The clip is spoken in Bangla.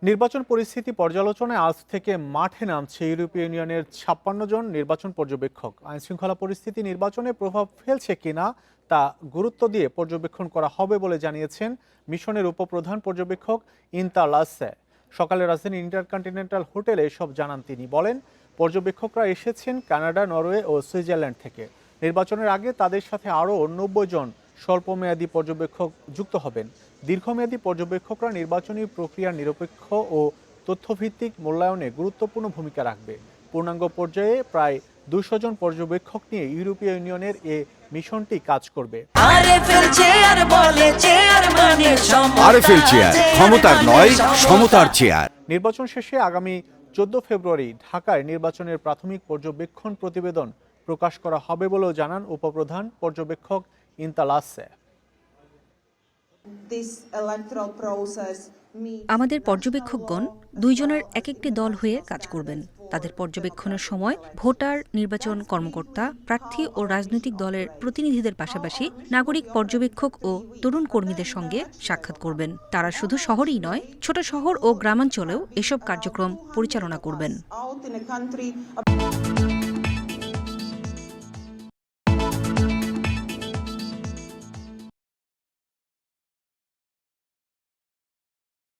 নির্বাচন পরিস্থিতি পর্যালোচনায় আজ থেকে মাঠে নামছে ইউরোপীয় ইউনিয়নের ৫৬ জন নির্বাচন পর্যবেক্ষক। আইনশৃঙ্খলা পরিস্থিতি নির্বাচনে প্রভাব ফেলছে কিনা তা গুরুত্ব দিয়ে পর্যবেক্ষণ করা হবে বলে জানিয়েছেন মিশনের উপপ্রধান পর্যবেক্ষক ইনতা লাসে। সকালে রাজধানী ইন্টারকন্টিনেন্টাল হোটেলে এসব জানান তিনি। বলেন, পর্যবেক্ষকরা এসেছেন কানাডা, নরওয়ে ও সুইজারল্যান্ড থেকে। নির্বাচনের আগে তাদের সাথে আরও ৯০ জন স্বল্পমেয়াদী পর্যবেক্ষক যুক্ত হবেন। দীর্ঘমেয়াদী পর্যবেক্ষকরা নির্বাচনী প্রক্রিয়ার নিরপেক্ষ ও তথ্যভিত্তিক মূল্যায়নে গুরুত্বপূর্ণ ভূমিকা রাখবে। পূর্ণাঙ্গ পর্যায়ে প্রায় ২০০ জন পর্যবেক্ষক নিয়ে ইউরোপীয় ইউনিয়নের এ মিশনটি কাজ করবে। ক্ষমতার নয়, সমতার চেয়ার। নির্বাচন শেষে আগামী ১৪ ফেব্রুয়ারি ঢাকায় নির্বাচনের প্রাথমিক পর্যবেক্ষণ প্রতিবেদন প্রকাশ করা হবে বলেও জানান উপপ্রধান পর্যবেক্ষক ইনতা লাসে। আমাদের পর্যবেক্ষকগণ ২ জনের এক একটি দল হয়ে কাজ করবেন। তাদের পর্যবেক্ষণের সময় ভোটার, নির্বাচন কর্মকর্তা, প্রার্থী ও রাজনৈতিক দলের প্রতিনিধিদের পাশাপাশি নাগরিক পর্যবেক্ষক ও তরুণ কর্মীদের সঙ্গে সাক্ষাৎ করবেন। তারা শুধু শহরেই নয়, ছোট শহর ও গ্রামাঞ্চলেও এসব কার্যক্রম পরিচালনা করবেন।